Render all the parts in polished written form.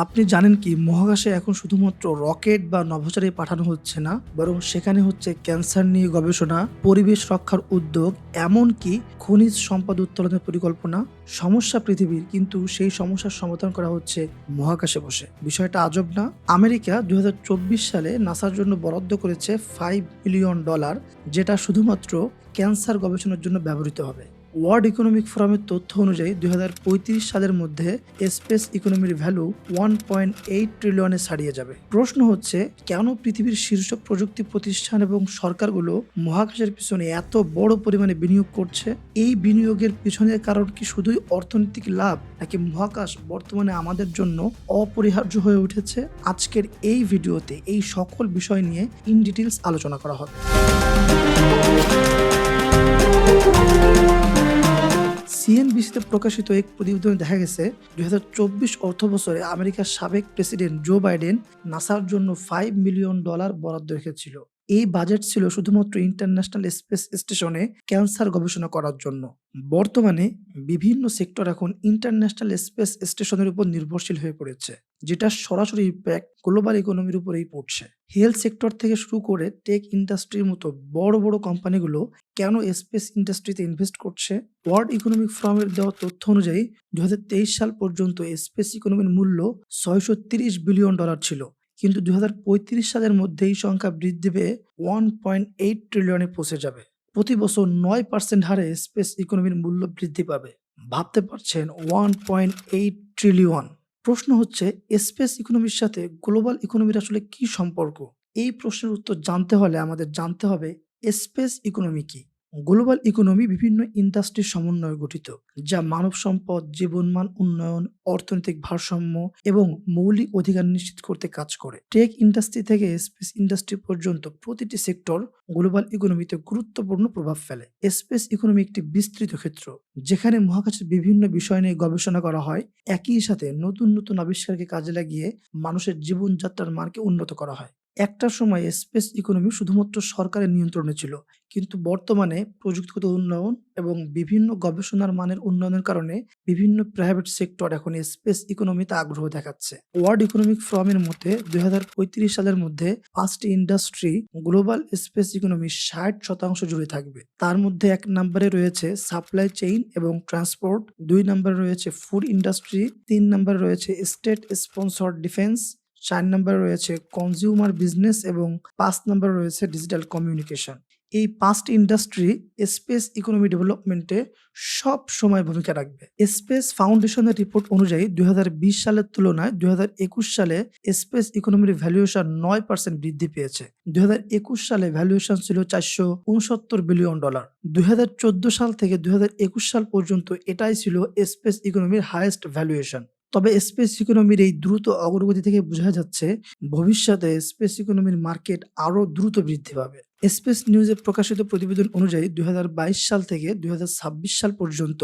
আপনি জানেন কি মহাকাশে এখন শুধুমাত্র রকেট বা নভোচারী পাঠানো হচ্ছে না, বরং সেখানে হচ্ছে ক্যান্সার নিয়ে গবেষণা, পরিবেশ রক্ষার উদ্যোগ, এমনকি খনিজ সম্পদ উত্তোলনের পরিকল্পনা। সমস্যা পৃথিবীর, কিন্তু সেই সমস্যার সমাধান করা হচ্ছে মহাকাশে বসে। বিষয়টা আজব না? আমেরিকা 2024 সালে নাসার জন্য বরাদ্দ করেছে $5 বিলিয়ন, যেটা শুধুমাত্র ক্যান্সার গবেষণার জন্য ব্যবহৃত হবে। ওয়ার্ল্ড ইকোনমিক ফোরামের তথ্য অনুযায়ী 2035 সালের মধ্যে স্পেস ইকোনমির ভ্যালু 1.8 ট্রিলিয়নে ছাড়িয়ে যাবে। প্রশ্ন হচ্ছে, কেন পৃথিবীর শীর্ষ প্রযুক্তি প্রতিষ্ঠান এবং সরকারগুলো মহাকাশের পিছনে এত বড় পরিমাণে বিনিয়োগ করছে? এই বিনিয়োগের পিছনের কারণ কি শুধুই অর্থনৈতিক লাভ, নাকি মহাকাশ বর্তমানে আমাদের জন্য অপরিহার্য হয়ে উঠেছে? আজকের এই ভিডিওতে এই সকল বিষয় নিয়ে ইন ডিটেইলস আলোচনা করা হবে। সিএনবিসিতে প্রকাশিত এক প্রতিবেদনে দেখা গেছে 2024 অর্থবছরে আমেরিকার সাবেক প্রেসিডেন্ট জো বাইডেন নাসার জন্য $5 মিলিয়ন বরাদ্দ রেখেছিল। এই বাজেট ছিল শুধুমাত্র ইন্টারন্যাশনাল স্পেস স্টেশনে ক্যান্সার গবেষণা করার জন্য। বর্তমানে বিভিন্ন সেক্টর এখন ইন্টারন্যাশনাল স্পেস স্টেশনের উপর নির্ভরশীল হয়ে পড়েছে, যেটা সরাসরি ইম্প্যাক্ট গ্লোবাল ইকোনমির উপরেই পড়ছে। হেলথ সেক্টর থেকে শুরু করে টেক ইন্ডাস্ট্রির মতো বড় বড় কোম্পানিগুলো কেন স্পেস ইন্ডাস্ট্রিতে ইনভেস্ট করছে? ওয়ার্ল্ড ইকোনমিক ফোরামের দেওয়া তথ্য অনুযায়ী 2023 সাল পর্যন্ত স্পেস ইকোনমির মূল্য $630 বিলিয়ন ছিল, কিন্তু 2035 সালের মধ্যে এই সংখ্যা বৃদ্ধি পেয়ে 1.8 ট্রিলিয়নে পৌঁছে যাবে। প্রতি বছর 9% হারে স্পেস ইকোনমির মূল্য বৃদ্ধি পাবে। ভাবতে পারছেন, 1.8 ট্রিলিয়ন। প্রশ্ন হচ্ছে, স্পেস ইকোনমির সাথে গ্লোবাল ইকোনমির আসলে কি সম্পর্ক? এই প্রশ্নের উত্তর জানতে হলে আমাদের জানতে হবে স্পেস ইকোনমি কি। গ্লোবাল ইকোনমি বিভিন্ন ইন্ডাস্ট্রির সমন্বয়ে গঠিত, যা মানব সম্পদ, জীবনমান উন্নয়ন, অর্থনৈতিক ভারসাম্য এবং মৌলিক অধিকার নিশ্চিত করতে কাজ করে। টেক ইন্ডাস্ট্রি থেকে স্পেস ইন্ডাস্ট্রি পর্যন্ত প্রতিটি সেক্টর গ্লোবাল ইকোনমিতে গুরুত্বপূর্ণ প্রভাব ফেলে। স্পেস ইকোনমি একটি বিস্তৃত ক্ষেত্র, যেখানে মহাকাশের বিভিন্ন বিষয় নিয়ে গবেষণা করা হয়। একই সাথে নতুন নতুন আবিষ্কারকে কাজে লাগিয়ে মানুষের জীবনযাত্রার মানকে উন্নত করা হয়। একটা সময় স্পেস ইকোনমি শুধুমাত্র সরকারের নিয়ন্ত্রণে ছিল, কিন্তু বর্তমানে প্রযুক্তিগত উন্নয়ন এবং বিভিন্ন গবেষণার মানের উন্নয়নের কারণে বিভিন্ন প্রাইভেট সেক্টর এখন স্পেস ইকোনমিতে আগ্রহ দেখাচ্ছে। ওয়ার্ল্ড ইকোনমিক ফোরামের মধ্যে 2035 সালের মধ্যে 5টি ইন্ডাস্ট্রি গ্লোবাল স্পেস ইকোনমি 60% জুড়ে থাকবে। তার মধ্যে 1 নম্বরে রয়েছে সাপ্লাই চেইন এবং ট্রান্সপোর্ট, 2 নম্বরে রয়েছে ফুড ইন্ডাস্ট্রি, 3 নম্বরে রয়েছে স্টেট স্পন্সর্ড ডিফেন্স, 4 নম্বরে রয়েছে কনজিউমার বিজনেস এবং 5 নম্বরে রয়েছে ডিজিটাল কমিউনিকেশন। এই 5টি ইন্ডাস্ট্রি স্পেস ইকোনমি ডেভেলপমেন্টে সব সময় ভূমিকা রাখবে। স্পেস ফাউন্ডেশনের রিপোর্ট অনুযায়ী 2020 সালের তুলনায় 2021 সালে স্পেস ইকোনমির ভ্যালুয়েশন 9% বৃদ্ধি পেয়েছে। 2021 সালে ভ্যালুয়েশন ছিল $469 বিলিয়ন। 2014 সাল থেকে 2021 সাল পর্যন্ত এটাই ছিল স্পেস ইকোনমির হাইয়েস্ট ভ্যালুয়েশন। তবে স্পেস ইকোনমির এই দ্রুত অগ্রগতি থেকে বোঝা যাচ্ছে ভবিষ্যতে স্পেস ইকোনমির মার্কেট আরও দ্রুত বৃদ্ধি পাবে। স্পেস নিউজে প্রকাশিত প্রতিবেদন অনুযায়ী 2022 সাল থেকে 2026 সাল পর্যন্ত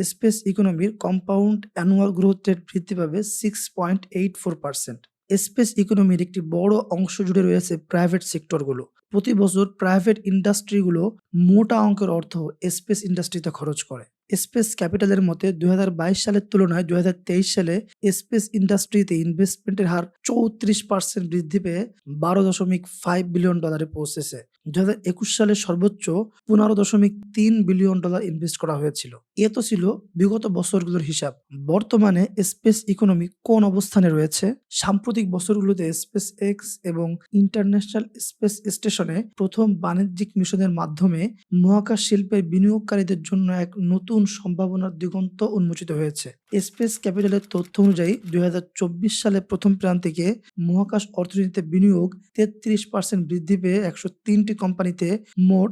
স্পেস ইকোনমির কম্পাউন্ড অ্যানুয়াল গ্রোথ রেট বৃদ্ধি পাবে 6.84%। স্পেস ইকোনমির একটি বড় অংশ জুড়ে রয়েছে প্রাইভেট সেক্টরগুলো। প্রতি বছর প্রাইভেট ইন্ডাস্ট্রিগুলো মোটা অঙ্কের অর্থ স্পেস ইন্ডাস্ট্রিতে খরচ করে। স্পেস ক্যাপিটালের মতে 2022 সালের তুলনায় 2023 সালে স্পেস ইন্ডাস্ট্রিতে ইনভেস্টমেন্টের হার 34% বৃদ্ধি পেয়ে $12.5 বিলিয়ন পৌঁছেছে। 2021 সালে সর্বোচ্চ $15.3 বিলিয়ন ইনভেস্ট করা হয়েছিল। এ তো ছিল বিগত বছরগুলোর হিসাব। বর্তমানে স্পেস ইকোনমি কোন অবস্থানে রয়েছে? সাম্প্রতিক বছরগুলোতে স্পেস এক্স এবং ইন্টারন্যাশনাল স্পেস স্টেশনে প্রথম বাণিজ্যিক মিশনের মাধ্যমে মহাকাশ শিল্পের বিনিয়োগকারীদের জন্য এক নতুন সম্ভাবনার দিগন্ত উন্মোচিত হয়েছে। স্পেস ক্যাপিটালের তথ্য অনুযায়ী 2024 সালে প্রথম প্রান্তিকে মহাকাশ অর্থনীতিতে বিনিয়োগ 33% বৃদ্ধি পেয়ে 103টি কোম্পানিতে মোট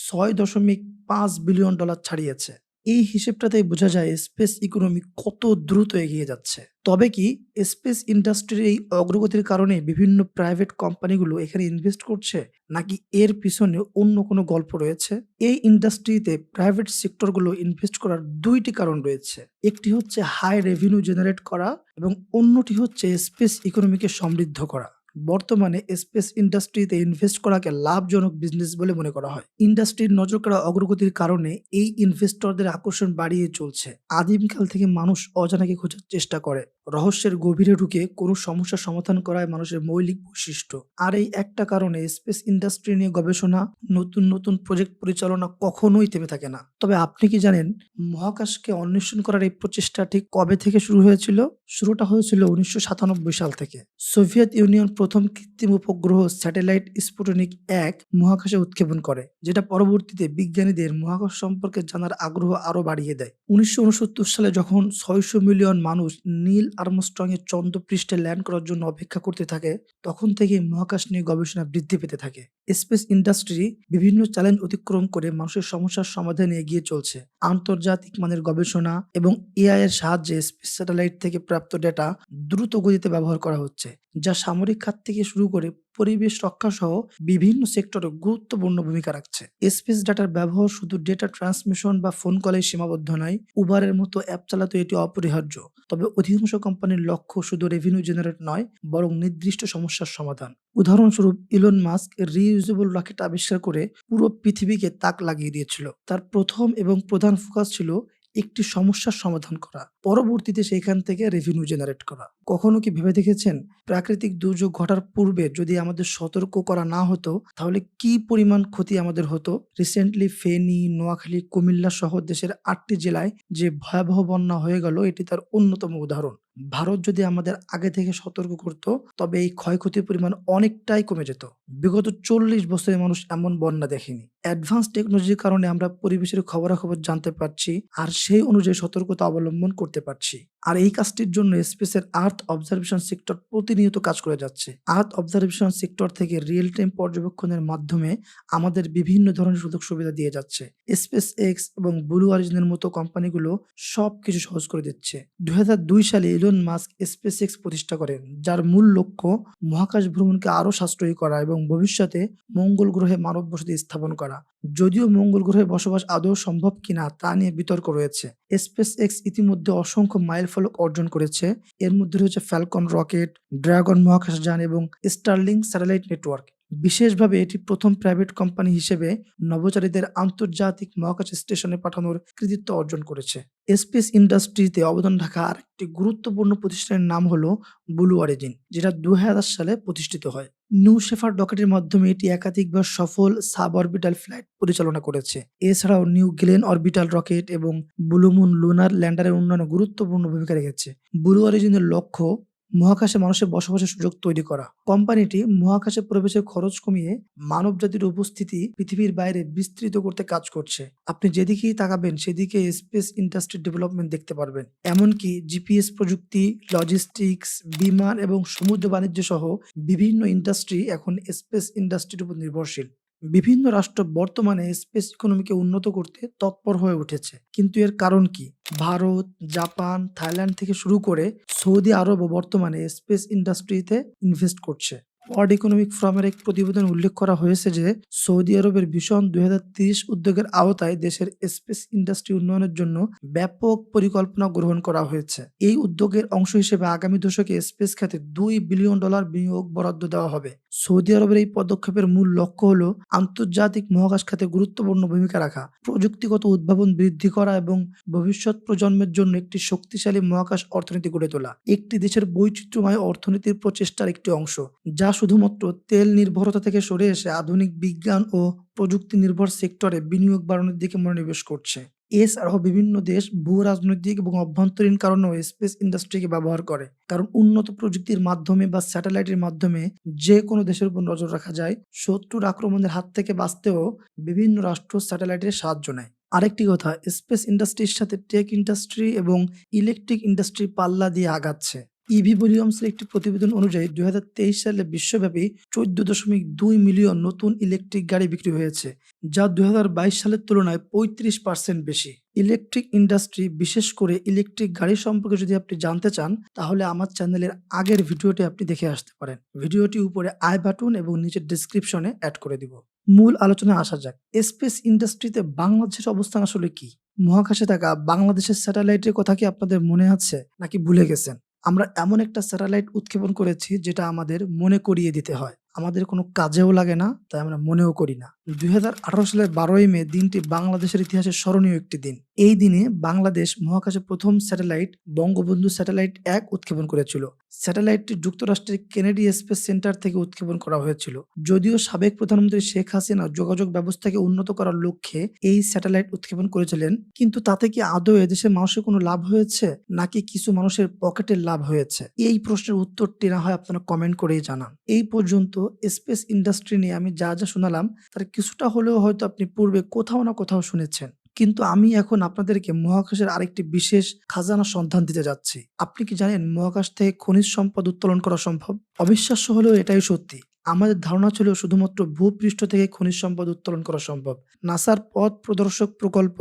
$6.5 বিলিয়ন ছাড়িয়েছে। এই হিসেবটাতেই বোঝা যায় স্পেস ইকোনমি কত দ্রুত এগিয়ে যাচ্ছে। তবে কি স্পেস ইন্ডাস্ট্রির এই অগ্রগতির কারণে বিভিন্ন প্রাইভেট কোম্পানিগুলো এখানে ইনভেস্ট করছে, নাকি এর পিছনে অন্য কোনো গল্প রয়েছে? এই ইন্ডাস্ট্রিতে প্রাইভেট সেক্টরগুলো ইনভেস্ট করার 2টি কারণ রয়েছে। একটি হচ্ছে হাই রেভিনিউ জেনারেট করা এবং অন্যটি হচ্ছে স্পেস ইকোনমিকে সমৃদ্ধ করা। বর্তমানে স্পেস ইন্ডাস্ট্রিতে ইনভেস্ট করাকে লাভজনক বিজনেস বলে মনে করা হয়। ইন্ডাস্ট্রির নজর করা অগ্রগতির কারণে এই ইনভেস্টরদের আকর্ষণ বাড়িয়ে চলছে। আদিমকাল থেকে মানুষ অজানাকে খোঁজার চেষ্টা করে। রহস্যের গভীরে ঢুকে কোনো সমস্যার সমাধান করাই মানুষের মৌলিক বৈশিষ্ট্য। আর এই একটা কারণে স্পেস ইন্ডাস্ট্রি নিয়ে গবেষণা, নতুন নতুন প্রজেক্ট পরিচালনা কখনোই থেমে থাকে না। তবে আপনি কি জানেন মহাকাশকে অন্বেষণ করার এই প্রচেষ্টা ঠিক কবে থেকে শুরু হয়েছিল? শুরুটা হয়েছিল ১৯৯৭ সাল থেকে। সোভিয়েত ইউনিয়ন প্রথম কৃত্রিম উপগ্রহ স্যাটেলাইট স্পুটনিক ১ মহাকাশে উৎক্ষেপণ করে, যেটা পরবর্তীতে বিজ্ঞানীদের মহাকাশ সম্পর্কে জানার আগ্রহ আরো বাড়িয়ে দেয়। ১৯৬৯ সালে যখন ৬০০ মিলিয়ন মানুষ নীল আর্মস্ট্রং এর চন্দ্রপৃষ্ঠে ল্যান্ড করার জন্য অপেক্ষা করতে থাকে, তখন থেকেই মহাকাশ নিয়ে গবেষণা বৃদ্ধি পেতে থাকে। স্পেস ইন্ডাস্ট্রি বিভিন্ন চ্যালেঞ্জ অতিক্রম করে মানুষের সমস্যার সমাধানে এগিয়ে চলছে। আন্তর্জাতিক মানের গবেষণা এবং এআই এর সাহায্যে স্পেস স্যাটেলাইট থেকে প্রাপ্ত ডেটা দ্রুত গতিতে ব্যবহার করা হচ্ছে, যা সামরিক খাত থেকে শুরু করে পরিবেশ রক্ষা সহ বিভিন্ন সেক্টরে গুরুত্বপূর্ণ ভূমিকা রাখছে। স্পেস ডাটার ব্যবহার শুধু ডেটা ট্রান্সমিশন বা ফোন কলে সীমাবদ্ধ নয়, উবারের মতো অ্যাপ চালাতে এটি অপরিহার্য। তবে অধিকাংশ কোম্পানির লক্ষ্য শুধু রেভিনিউ জেনারেট নয়, বরং নির্দিষ্ট সমস্যার সমাধান। উদাহরণস্বরূপ ইলন মাস্ক রিইউজেবল রকেট আবিষ্কার করে পুরো পৃথিবীকে তাক লাগিয়ে দিয়েছিল। তার প্রথম এবং প্রধান ফোকাস ছিল একটি সমস্যার সমাধান করা, পরবর্তীতে সেখান থেকে রেভিনিউ জেনারেট করা। কখনো কি ভেবে দেখেছেন প্রাকৃতিক দুর্যোগ ঘটার পূর্বে যদি আমাদের সতর্ক করা না হতো, তাহলে কি পরিমাণ ক্ষতি আমাদের হতো? রিসেন্টলি ফেনী, নোয়াখালী, কুমিল্লা সহ দেশের ৮টি জেলায় যে ভয়াবহ বন্যা হয়ে গেল, এটি তার অন্যতম উদাহরণ। ভারত যদি আমাদের আগে থেকে সতর্ক করত, তবে এই ক্ষয়ক্ষতির পরিমাণ অনেকটাই কমে যেত। বিগত ৪০ বছরে মানুষ এমন বন্যা দেখেনি। অ্যাডভান্স টেকনোলজির কারণে আমরা পরিবেশের খবরাখবর জানতে পারছি, আর সেই অনুযায়ী সতর্কতা অবলম্বন করতে পারছি। আর এই কাজটির জন্য স্পেসের আর্থ অবজারভেশন সেক্টর প্রতিনিয়ত কাজ করে যাচ্ছে। আর্থ অবজারভেশন সেক্টর থেকে রিয়েল টাইম পর্যবেক্ষণের মাধ্যমে আমাদের বিভিন্ন ধরনের সুযোগ সুবিধা দিয়ে যাচ্ছে। স্পেস এক্স এবং ব্লু অরিজিনের মতো কোম্পানিগুলো সবকিছু সহজ করে দিচ্ছে। ২০০২ সালে ইলন মাস্ক স্পেস এক্স প্রতিষ্ঠা করেন, যার মূল লক্ষ্য মহাকাশ ভ্রমণকে আরো সাশ্রয়ী করা এবং ভবিষ্যতে মঙ্গল গ্রহে মানব বসতি স্থাপন করা। যদিও মঙ্গল গ্রহে বসবাস আদৌ সম্ভব কিনা তা নিয়ে বিতর্ক রয়েছে। স্পেস এক্স ইতিমধ্যে অসংখ্য মাইলফলক অর্জন করেছে। এর মধ্যে রয়েছে ফ্যালকন রকেট, ড্রাগন মহাকাশযান এবং স্টারলিংক স্যাটেলাইট নেটওয়ার্ক। বিশেষভাবে এটি প্রথম প্রাইভেট কোম্পানি হিসেবে নভোচারীদের আন্তর্জাতিক মহাকাশ স্টেশনে পাঠানোর কৃতিত্ব অর্জন করেছে। স্পেস ইন্ডাস্ট্রিতে অবদান রাখা আরেকটি গুরুত্বপূর্ণ প্রতিষ্ঠানের নাম হলো ব্লু অরিজিন, যেটা ২০০০ সালে প্রতিষ্ঠিত হয়। নিউ শেফার্ড রকেটের মাধ্যমে এটি একাধিকবার সফল সাব অরবিটাল ফ্লাইট পরিচালনা করেছে। এছাড়াও নিউ গ্লেন অরবিটাল রকেট এবং ব্লু মুন লুনার ল্যান্ডারের উন্নয়নে গুরুত্বপূর্ণ ভূমিকা রেখেছে। ব্লু অরিজিনের লক্ষ্য মহাকাশে মানুষের বসবাসের সুযোগ তৈরি করা। কোম্পানিটি মহাকাশে প্রবেশের খরচ কমিয়ে মানবজাতির উপস্থিতি পৃথিবীর বাইরে বিস্তৃত করতে কাজ করছে। আপনি যেদিকেই তাকাবেন সেদিকে স্পেস ইন্ডাস্ট্রি ডেভেলপমেন্ট দেখতে পারবেন। এমনকি জিপিএস প্রযুক্তি, লজিস্টিক্স, বিমান এবং সমুদ্র বাণিজ্য সহ বিভিন্ন ইন্ডাস্ট্রি এখন স্পেস ইন্ডাস্ট্রির উপর নির্ভরশীল। বিভিন্ন রাষ্ট্র বর্তমানে স্পেস ইকোনমিকে উন্নত করতে তৎপর হয়ে উঠেছে। কিন্তু এর কারণ কি? ভারত, জাপান, থাইল্যান্ড থেকে শুরু করে সৌদি আরবও বর্তমানে স্পেস ইন্ডাস্ট্রিতে ইনভেস্ট করছে। ওয়ার্ল্ড ইকোনমিক ফোরামের এক প্রতিবেদনে উল্লেখ করা হয়েছে যে সৌদি আরবের ভিশন ২০৩০ উদ্যোগের আওতায় দেশের স্পেস ইন্ডাস্ট্রি উন্নয়নের জন্য ব্যাপক পরিকল্পনা গ্রহণ করা হয়েছে। এই উদ্যোগের অংশ হিসেবে আগামী দশকে স্পেস খাতে $২ বিলিয়ন বিনিয়োগ বরাদ্দ দেওয়া হবে। সৌদি আরবের এই পদক্ষেপের মূল লক্ষ্য হলো আন্তর্জাতিক মহাকাশ খাতে গুরুত্বপূর্ণ ভূমিকা রাখা, প্রযুক্তিগত উদ্ভাবন বৃদ্ধি করা এবং ভবিষ্যৎ প্রজন্মের জন্য একটি শক্তিশালী মহাকাশ অর্থনীতি গড়ে তোলা। একটি দেশের বৈচিত্র্যময় অর্থনীতির প্রচেষ্টার একটি অংশ, যা শুধুমাত্র তেল নির্ভরতা থেকে সরে এসে আধুনিক বিজ্ঞান ও প্রযুক্তি নির্ভর সেক্টরে বিনিয়োগ বাড়ানোর দিকে মনোনিবেশ করছে। এছাড়াও বিভিন্ন দেশ ভূ রাজনৈতিক এবং অভ্যন্তরীণ কারণেও স্পেস ইন্ডাস্ট্রিকে ব্যবহার করে, কারণ উন্নত প্রযুক্তির মাধ্যমে বা স্যাটেলাইটের মাধ্যমে যে কোনো দেশের উপর নজর রাখা যায়। শত্রুর আক্রমণের হাত থেকে বাঁচতেও বিভিন্ন রাষ্ট্র স্যাটেলাইটের সাহায্য নেয়। আরেকটি কথা, স্পেস ইন্ডাস্ট্রির সাথে টেক ইন্ডাস্ট্রি এবং ইলেকট্রিক ইন্ডাস্ট্রি পাল্লা দিয়ে আগাচ্ছে। ইভি ভলিউমসের একটি প্রতিবেদন অনুযায়ী ২০২৩ সালে বিশ্বব্যাপী ১৪.২ মিলিয়ন নতুন ইলেকট্রিক গাড়ি বিক্রি হয়েছে, যা ২০২২ সালের তুলনায় ৩৫% বেশি। ইলেকট্রিক ইন্ডাস্ট্রি, বিশেষ করে ইলেকট্রিক গাড়ি সম্পর্কে যদি আপনি জানতে চান, তাহলে আমার চ্যানেলের আগের ভিডিওটি আপনি দেখে আসতে পারেন। ভিডিওটি উপরে আই বাটন এবং নিচের ডেসক্রিপশনে অ্যাড করে দিব। মূল আলোচনায় আসা যাক। স্পেস ইন্ডাস্ট্রিতে বাংলাদেশের অবস্থান আসলে কি? মহাকাশে থাকা বাংলাদেশের স্যাটেলাইটের কথা কি আপনাদের মনে আছে নাকি ভুলে গেছেন? আমরা এমন একটা স্যাটেলাইট উৎক্ষেপণ করেছি যেটা আমাদের মনে করিয়ে দিতে হয়। আমাদের কোনো কাজেও লাগে না, তাই আমরা মনেও করি না। ২০১৮ সালের ১২ই মে দিনটি বাংলাদেশের ইতিহাসে স্মরণীয় একটি দিন। এই দিনে বাংলাদেশ মহাকাশে প্রথম স্যাটেলাইট বঙ্গবন্ধু স্যাটেলাইট ১ উৎক্ষেপণ করেছিল। স্যাটেলাইটটি যুক্তরাষ্ট্রের কেনেডি স্পেস সেন্টার থেকে উৎক্ষেপণ করা হয়েছিল। যদিও সাবেক প্রধানমন্ত্রী শেখ হাসিনা যোগাযোগ ব্যবস্থাকে উন্নত করার লক্ষ্যে এই স্যাটেলাইট উৎক্ষেপণ করেছিলেন, কিন্তু তাতে কি আদৌ এদেশের মানুষের কোনো লাভ হয়েছে নাকি কিছু মানুষের পকেটের লাভ হয়েছে? এই প্রশ্নের উত্তরটি না হয় আপনারা কমেন্ট করেই জানান। এই পর্যন্ত স্পেস ইন্ডাস্ট্রি নিয়ে আমি যা শোনালাম তার কিছুটা হলেও হয়তো আপনি পূর্বে কোথাও না কোথাও শুনেছেন। কিন্তু আমি এখন আপনাদেরকে মহাকাশের আরেকটি বিশেষ খাজানার সন্ধান দিতে যাচ্ছি। আপনি কি জানেন মহাকাশ থেকে খনিজ সম্পদ উত্তোলন করা সম্ভব? অবিশ্বাস্য হলেও এটাই সত্যি। আমাদের ধারণা ছিল শুধুমাত্র ভূপৃষ্ঠ থেকে খনিজ সম্পদ উত্তোলন করা সম্ভব। নাসার পথ প্রদর্শক প্রকল্প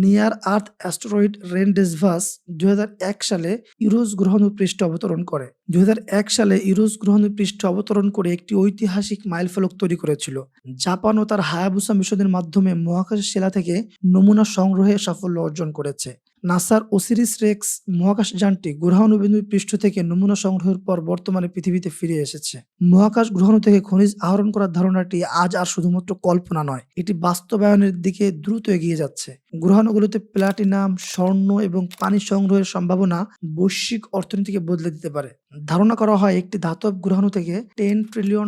নিয়ার আর্থ অ্যাস্টেরয়েড রেনডেসভাস ২০০১ সালে ইউরোস গ্রহাণু পৃষ্ঠে অবতরণ করে। ২০০১ সালে ইউরোস গ্রহাণু পৃষ্ঠে অবতরণ করে একটি ঐতিহাসিক মাইলফলক তৈরি করেছিল। জাপান ও তার হায়াবুসা মিশনের মাধ্যমে মহাকাশের শিলা থেকে নমুনা সংগ্রহে সাফল্য অর্জন করেছে। নাসার ওসিরিস রেক্স মহাকাশ যানটি গ্রহাণুবিন্দু পৃষ্ঠ থেকে নমুনা সংগ্রহের পর বর্তমানে পৃথিবীতে ফিরে এসেছে। মহাকাশ গ্রহাণু থেকে খনিজ আহরণ করার ধারণাটি আজ আর শুধুমাত্র কল্পনা নয়, এটি বাস্তবায়নের দিকে দ্রুত এগিয়ে যাচ্ছে। গ্রহাণুগুলোতে প্লাটিনাম, স্বর্ণ এবং পানি সংগ্রহের সম্ভাবনা বৈশ্বিক অর্থনীতিকে বদলে দিতে পারে। ধারণা করা হয় একটি ধাতব গ্রহাণু থেকে $10 ট্রিলিয়ন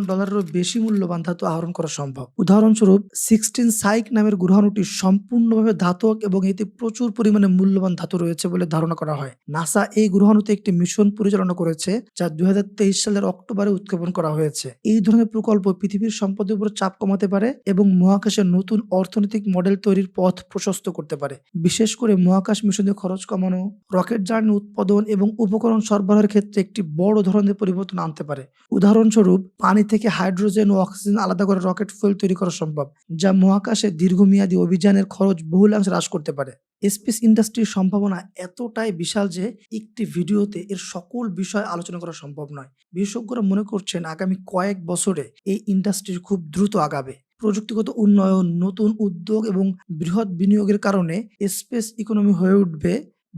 বেশি মূল্যবান ধাতু আহরণ করা সম্ভব। উদাহরণস্বরূপ 16 সাইক নামের গ্রহাণুটি সম্পূর্ণভাবে ধাতব এবং এতে প্রচুর পরিমাণে মূল্যবান ধাতু রয়েছে বলে ধারণা করা হয়। নাসা এই গ্রহাণুতে একটি মিশন পরিচালনা করেছে যা ২০২৩ সালের অক্টোবরে উৎক্ষেপণ করা হয়েছে। এই ধরনের প্রকল্প পৃথিবীর সম্পদের উপর চাপ কমাতে পারে এবং মহাকাশের নতুন অর্থনৈতিক মডেল তৈরির পথ প্রশস্ত করতে পারে। বিশেষ করে মহাকাশ মিশনের খরচ কমানো, রকেট জার্নি উৎপাদন এবং উপকরণ সরবরাহের ক্ষেত্রে একটি বড় ধরনের পরিবর্তন আনতে পারে। উদাহরণস্বরূপ পানি থেকে হাইড্রোজেন ও অক্সিজেন আলাদা করে রকেট ফুয়েল তৈরি করা সম্ভব, যা মহাকাশে দীর্ঘমেয়াদী অভিযানের খরচ বহুলাংশে হ্রাস করতে পারে। স্পেস ইন্ডাস্ট্রির সম্ভাবনা এতটাই বিশাল যে একটি ভিডিওতে এর সকল বিষয় আলোচনা করা সম্ভব নয়। বিশেষজ্ঞরা মনে করছেন আগামী কয়েক বছরে এই ইন্ডাস্ট্রি খুব দ্রুত আগাবে। প্রযুক্তিগত উন্নয়ন, নতুন উদ্যোগ এবং বৃহৎ বিনিয়োগের কারণে স্পেস ইকোনমি হয়ে উঠবে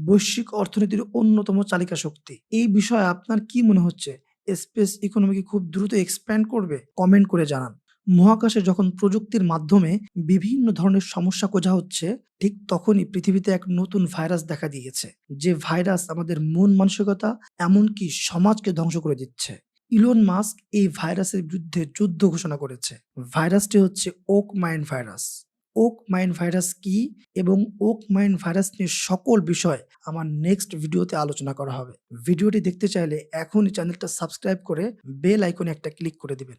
বৈশ্বিক অর্থনীতির অন্যতম চালিকা শক্তি। এই বিষয়ে আপনার কি মনে হচ্ছে? স্পেস ইকোনমি কি খুব দ্রুত এক্সপ্যান্ড করবে? কমেন্ট করে জানান। মহাকাশে যখন প্রযুক্তির মাধ্যমে বিভিন্ন ধরনের সমস্যা খোঁজা হচ্ছে, ঠিক তখনই পৃথিবীতে এক নতুন ভাইরাস দেখা দিয়েছে, যে ভাইরাস আমাদের মন মানসিকতা এমনকি সমাজকে ধ্বংস করে দিচ্ছে। ইলন মাস্ক এই ভাইরাসের বিরুদ্ধে যুদ্ধ ঘোষণা করেছে। ভাইরাসটি হচ্ছে oak mind virus. Oak mind virus কি এবং ওক মাইন্ড ভাইরাস নিয়ে সকল বিষয় আমার নেক্সট ভিডিওতে আলোচনা করা হবে। ভিডিওটি দেখতে চাইলে এখনই চ্যানেলটা সাবস্ক্রাইব করে বেল আইকনে একটা ক্লিক করে দিবেন।